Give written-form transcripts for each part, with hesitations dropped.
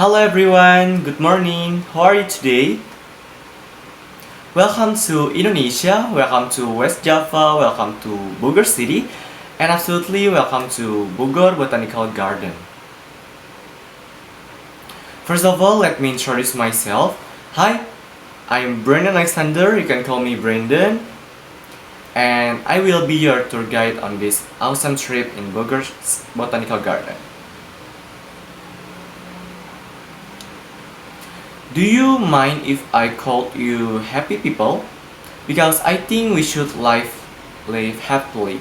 Hello everyone, good morning. How are you today? Welcome to Indonesia, welcome to West Java, welcome to Bogor City, and absolutely welcome to Bogor Botanical Garden. First of all, let me introduce myself. Hi, I'm Brandon Alexander, you can call me Brandon, and I will be your tour guide on this awesome trip in Bogor Botanical Garden. Do you mind if I called you happy people? Because I think we should live happily.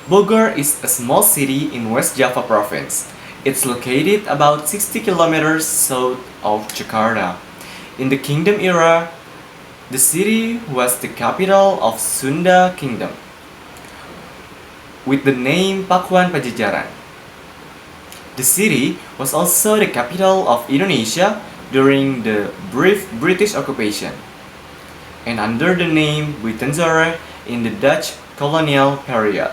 Bogor is a small city in West Java province. It's located about 60 kilometers south of Jakarta. In the kingdom era, the city was the capital of Sunda Kingdom, with the name Pakuan Pajajaran. The city was also the capital of Indonesia during the brief British occupation, and under the name Buitenzorg in the Dutch colonial period.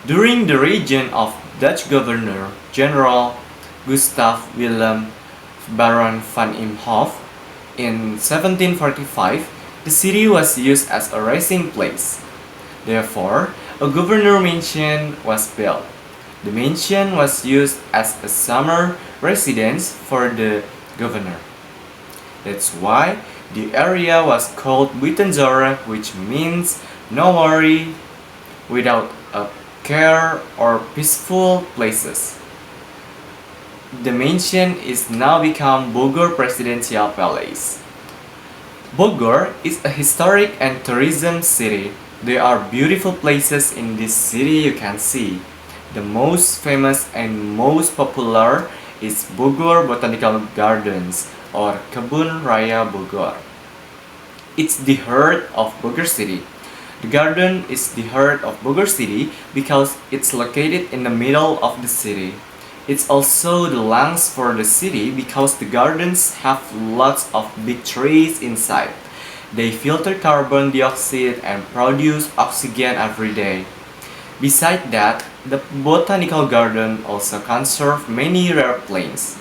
During the reign of Dutch Governor General Gustav Willem Baron van Imhoff in 1745, the city was used as a resting place. Therefore, a governor mansion was built. The mansion was used as a summer residence for the governor. That's why the area was called Buitenzorg, which means no worry, without a care, or peaceful places. The mansion is now become Bogor Presidential Palace. Bogor is a historic and tourism city. There are beautiful places in this city you can see. The most famous and most popular is Bogor Botanical Gardens or Kebun Raya Bogor. It's the heart of Bogor City. The garden is the heart of Bogor City because it's located in the middle of the city. It's also the lungs for the city because the gardens have lots of big trees inside. They filter carbon dioxide and produce oxygen every day. Besides that, the botanical garden also conserves many rare plants.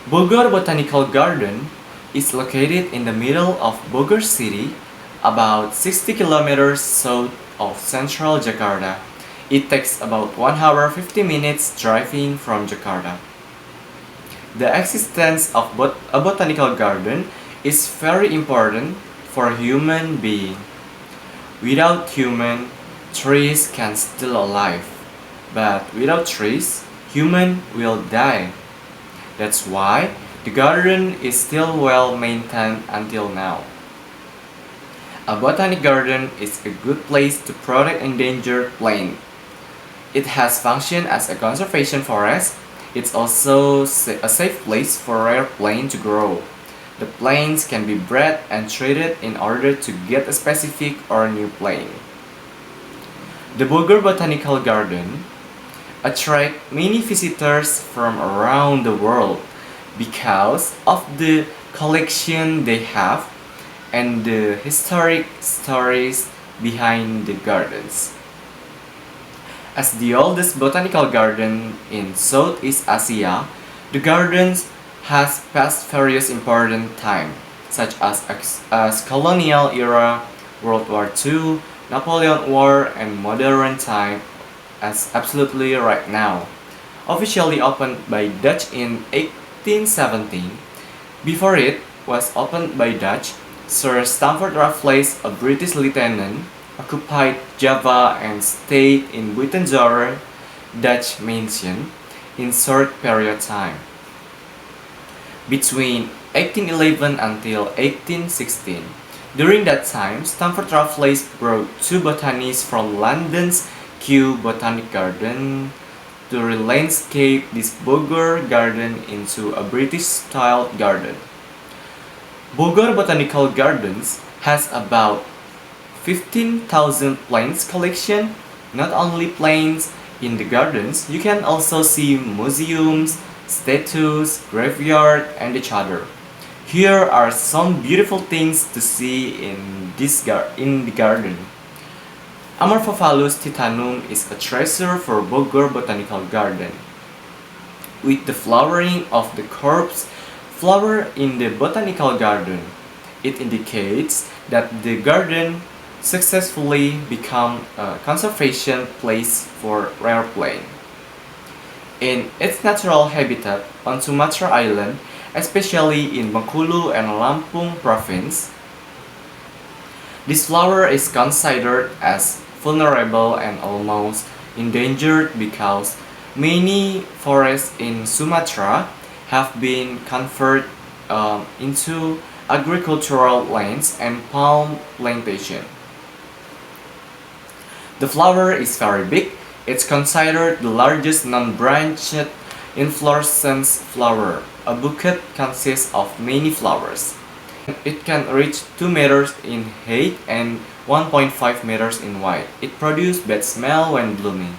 Bogor Botanical Garden is located in the middle of Bogor City, about 60 kilometers south of central Jakarta. It takes about 1 hour 50 minutes driving from Jakarta. The existence of a botanical garden is very important for human being. Without human, trees can still alive, but without trees, human will die. That's why the garden is still well maintained until now. A botanic garden is a good place to protect endangered plants. It has functioned as a conservation forest. It's also a safe place for rare plants to grow. The plants can be bred and treated in order to get a specific or new plant. The Bogor Botanical Garden attracts many visitors from around the world because of the collection they have and the historic stories behind the gardens. As the oldest botanical garden in Southeast Asia, the gardens has passed various important times, such as colonial era, World War II, Napoleon War, and modern time, as absolutely right now. Officially opened by Dutch in 1817, before it was opened by Dutch, Sir Stamford Raffles, a British lieutenant, occupied Java and stayed in Buitenzorg, Dutch mansion, in short period time. Between 1811 until 1816. During that time, Stamford Raffles brought two botanists from London's Kew Botanic Garden to re-landscape this Bogor garden into a British-style garden. Bogor Botanical Gardens has about 15,000 plants collection. Not only plants in the gardens, you can also see museums, statues, graveyard, and each other. Here are some beautiful things to see in the garden. Amorphophallus titanum is a treasure for Bogor Botanical Garden. with the flowering of the corpse flower in the botanical garden. It indicates that the garden successfully become a conservation place for rare plant. In its natural habitat on Sumatra Island, especially in Bengkulu and Lampung province, this flower is considered as vulnerable and almost endangered because many forests in Sumatra have been converted into agricultural lands and palm plantation. The flower is very big. It's considered the largest non-branched inflorescence flower. A bouquet consists of many flowers. It can reach 2 meters in height and 1.5 meters in width. It produces bad smell when blooming.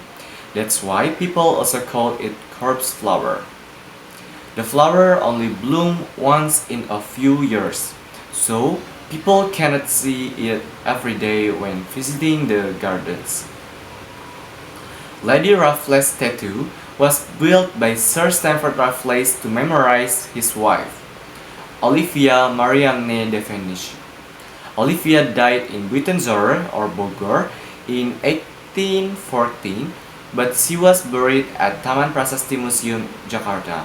That's why people also call it corpse flower. The flower only blooms once in a few years, so people cannot see it every day when visiting the gardens. Lady Raffles' statue was built by Sir Stamford Raffles to memorize his wife, Olivia Marianne de Venice. Olivia died in Buitenzorg or Bogor in 1814, but she was buried at Taman Prasasti Museum, Jakarta,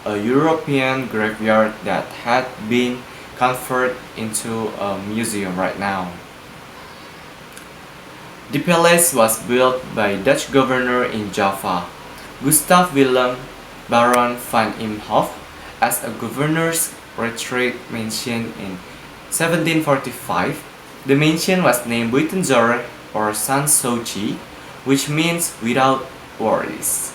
a European graveyard that had been converted into a museum right now. The palace was built by Dutch governor in Java, Gustav Willem Baron van Imhoff, as a governor's retreat mansion in 1745. The mansion was named Buitenzorg or Sans Souci, which means without worries.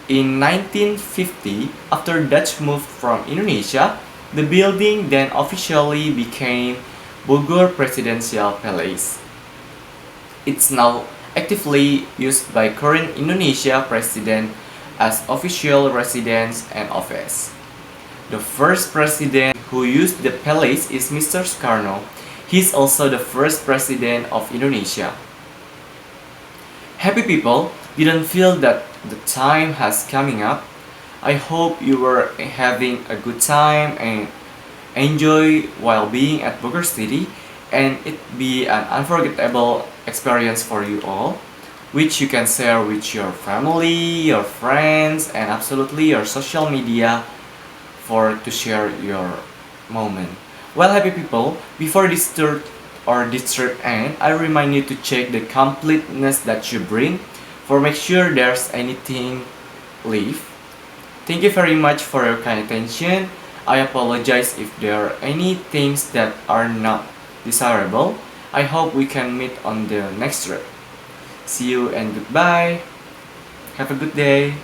In 1950, after Dutch moved from Indonesia, the building then officially became Bogor Presidential Palace. It's now actively used by current Indonesia President as official residence and office. The first president who used the palace is Mr. Sukarno. He's also the first president of Indonesia. Happy people, didn't feel that the time has coming up. I hope you were having a good time and enjoy while being at Bogor City, and it be an unforgettable experience for you all, which you can share with your family, your friends, and absolutely your social media to share your moment. Well, happy people, before this tour or this trip end, I remind you to check the completeness that you bring for make sure there's anything leave. Thank you very much for your kind attention. I apologize if there are any things that are not desirable. I hope we can meet on the next trip. See you and goodbye. Have a good day.